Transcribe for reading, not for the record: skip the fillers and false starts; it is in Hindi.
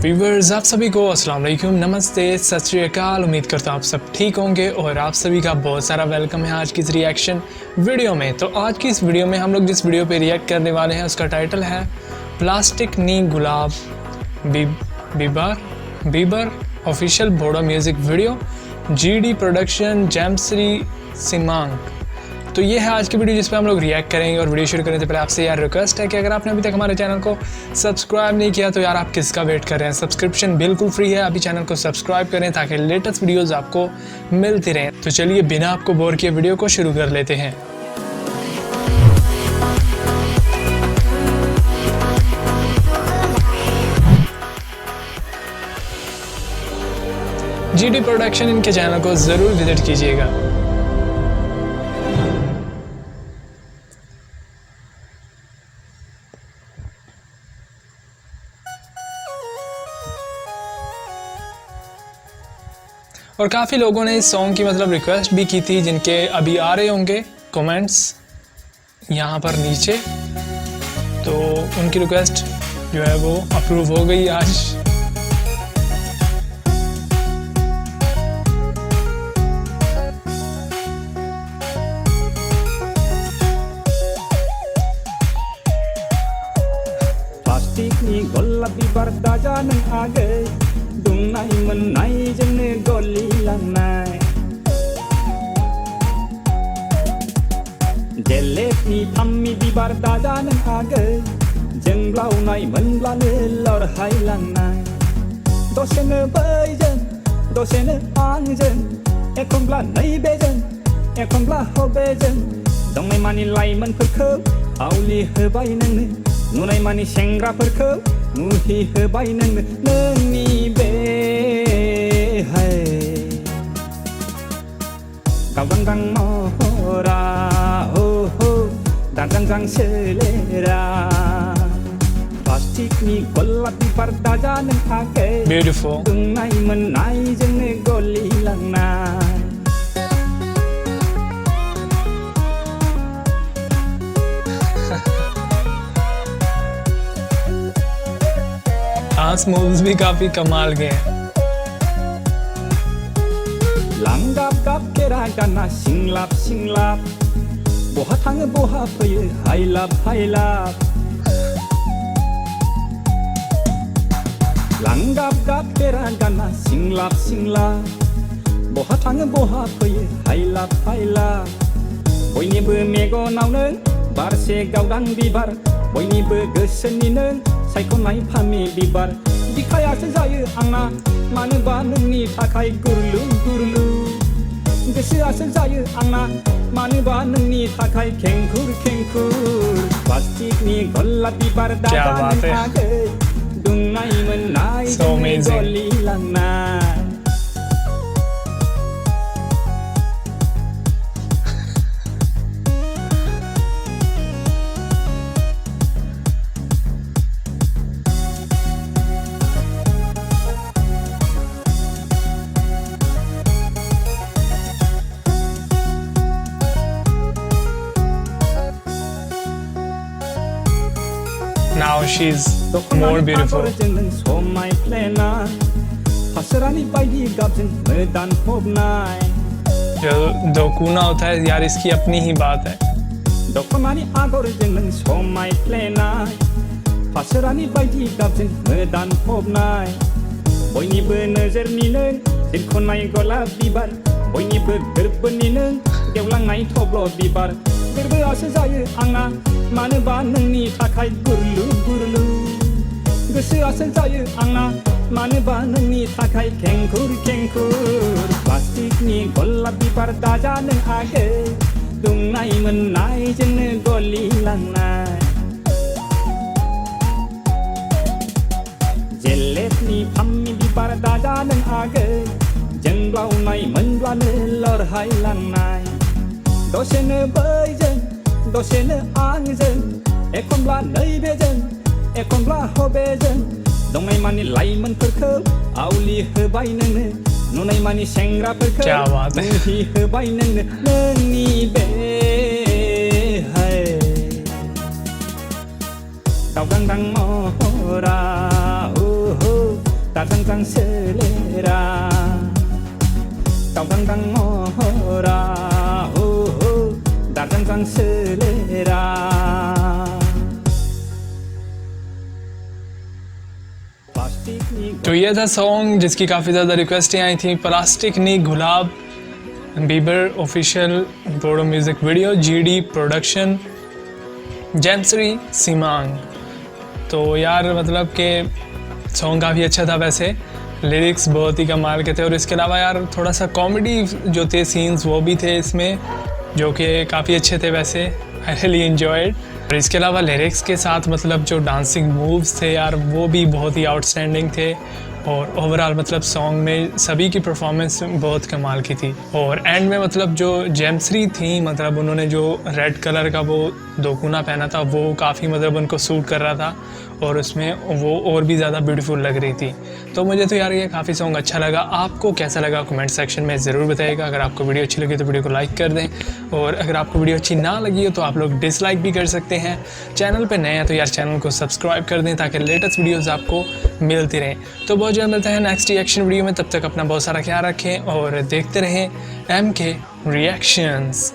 व्यूअर्स, आप सभी को अस्सलाम वालेकुम, नमस्ते, सत श्री अकाल। उम्मीद करता हूँ आप सब ठीक होंगे और आप सभी का बहुत सारा वेलकम है आज की इस रिएक्शन वीडियो में। तो आज की इस वीडियो में हम लोग जिस वीडियो पे रिएक्ट करने वाले हैं उसका टाइटल है प्लास्टिक नी गुलाब बीबर official Bodo music video, GD production, जेम्सरी, सिमांग। तो ये है आज की वीडियो जिस पे हम लोग रिएक्ट करेंगे। और वीडियो शुरू करने से पहले आपसे यार रिक्वेस्ट है कि अगर आपने अभी तक हमारे चैनल को सब्सक्राइब नहीं किया तो यार आप किसका वेट कर रहे हैं। सब्सक्रिप्शन बिल्कुल फ्री है, अभी चैनल को सब्सक्राइब करें ताकि लेटेस्ट वीडियोस आपको मिलती रहें। तो चलिए बिना आपको बोर किए वीडियो को शुरू कर लेते हैं। GD प्रोडक्शन, इनके चैनल को ज़रूर विजिट कीजिएगा। और काफ़ी लोगों ने इस सॉन्ग की रिक्वेस्ट भी की थी, जिनके अभी आ रहे होंगे कमेंट्स यहाँ पर नीचे। तो उनकी रिक्वेस्ट जो है वो अप्रूव हो गई आज। प्लास्टिक नी गोलाब बिबार दाजा नों आगै दुंनाय मोननाय जोंनो गलिलांनाय जेलेबनि फाम्मि बिबार दाजा नों आगै जोंब्लावनाय मोनब्लानो लरहायलांनाय दसेनो बैजों दसेनो आंजों एखनब्ला नैबेजों एखनब्ला हबेजों दंनाय मानि लाइमोनफोरखौ आवलि होबाय नोंनो नुनाय मानि सेंग्राफोरखौ मुहि होबाय नोंनो नोंनि बे गावदांदां महरा हो हो दांदांदां सोलेरा प्लास्टिकनि गलाब बिबार दाजा नों आगै दुंनाय मोननाय जोंनो गलिलांनाय डांस मूव्स भी काफी कमाल के हैं। लांगाब गाब केरा गाना सिंलाब सिंलाब बहा थाङो बहा फैयो हायलाब हायलाब लांगाब गाब केरा गाना सिंलाब सिंलाब बहा थाङो बहा फैयो हायलाब हायलाब बयनिबो मेगनावनो बारसे गावदां बिबार बयनिबो गोसोनिनो सायख'नाय फामि बिबार बिखायासो जायो आंना मानोबा नोंनि थाखाय गुरलु गुरलु गोसोआसो जायो आंना मानोबा नोंनि थाखाय खेंखुर खेंखुर प्लास्टिकनि गलाब बिबार दाजा नों आगै दुंनाय मोननाय जोंनो गलिलांनाय Now she's more beautiful. समाय प्लेना हसरानी बायदि गाबजों मोदान फबनाय जो दोकुना होता है यार, इसकी अपनी ही बात है। दखनानि आगरजों नों समाय प्लेनाय हसरानी बायदि गाबजों मोदान फबनाय बयनिबो नोजोरनि नों जिरख'नाय गलाब बिबार बयनिबो गोरबोनि नों गेवलांनाय थब्ल' बिबार गोरबोआसो जायो आंना मानोबा नोंनि थाखाय गुरलु गुरलु गोसोआसो जायो आंना मानोबा नोंनि थाखाय खेंखुर खेंखुर प्लास्टिकनि गलाब बिबार दाजा नों आगै दुंनाय मोननाय जोंनो गलिलांनाय जेलेबनि फाम्मि बिबार दाजा नों आगै जोंब्लावनाय मोनब्लानो लरहायलांनाय दसेनो बैजों दसेनो आंजों एखनब्ला नैबेजों एखनब्ला हबेजों दंनाय मानि लाइमोनफोरखौ आवलि होबाय नोंनो नुनाय मानि सेंग्राफोरखौ मुहि होबाय नोंनो नोंनि बे दावदांदां महरा हो हो Darjang selera Tang mohora Darjang selera तो ये था सॉन्ग जिसकी काफ़ी ज़्यादा रिक्वेस्टें आई थी, प्लास्टिक नी गुलाब बीबर official Bodo music video, GD production, जेम्सरी सिमांग। तो यार मतलब कि सॉन्ग काफ़ी अच्छा था, वैसे लिरिक्स बहुत ही कमाल के थे और इसके अलावा यार थोड़ा सा कॉमेडी जो थे सीन्स वो भी थे इसमें, जो कि काफ़ी अच्छे थे वैसे। I really enjoyed. और इसके अलावा लिरिक्स के साथ मतलब जो डांसिंग मूव्स थे यार वो भी बहुत ही आउटस्टैंडिंग थे और ओवरऑल मतलब सॉन्ग में सभी की परफॉर्मेंस बहुत कमाल की थी। और एंड में मतलब जो जेम्सरी थी मतलब उन्होंने जो रेड कलर का वो दोगुना पहना था वो काफ़ी मतलब उनको सूट कर रहा था और उसमें वो और भी ज़्यादा ब्यूटीफुल लग रही थी। तो मुझे तो यार ये काफ़ी सॉन्ग अच्छा लगा। आपको कैसा लगा कमेंट सेक्शन में ज़रूर बताइएगा। अगर आपको वीडियो अच्छी लगी तो वीडियो को लाइक कर दें और अगर आपको वीडियो अच्छी ना लगी हो तो आप लोग डिसलाइक भी कर सकते हैं। चैनल पे नए हैं तो यार चैनल को सब्सक्राइब कर दें ताकि लेटेस्ट वीडियोज़ आपको मिलती रहें। तो बहुत जल्द मिलते हैं नेक्स्ट रिएक्शन वीडियो में, तब तक अपना बहुत सारा ख्याल रखें और देखते रहें MK रिएक्शंस।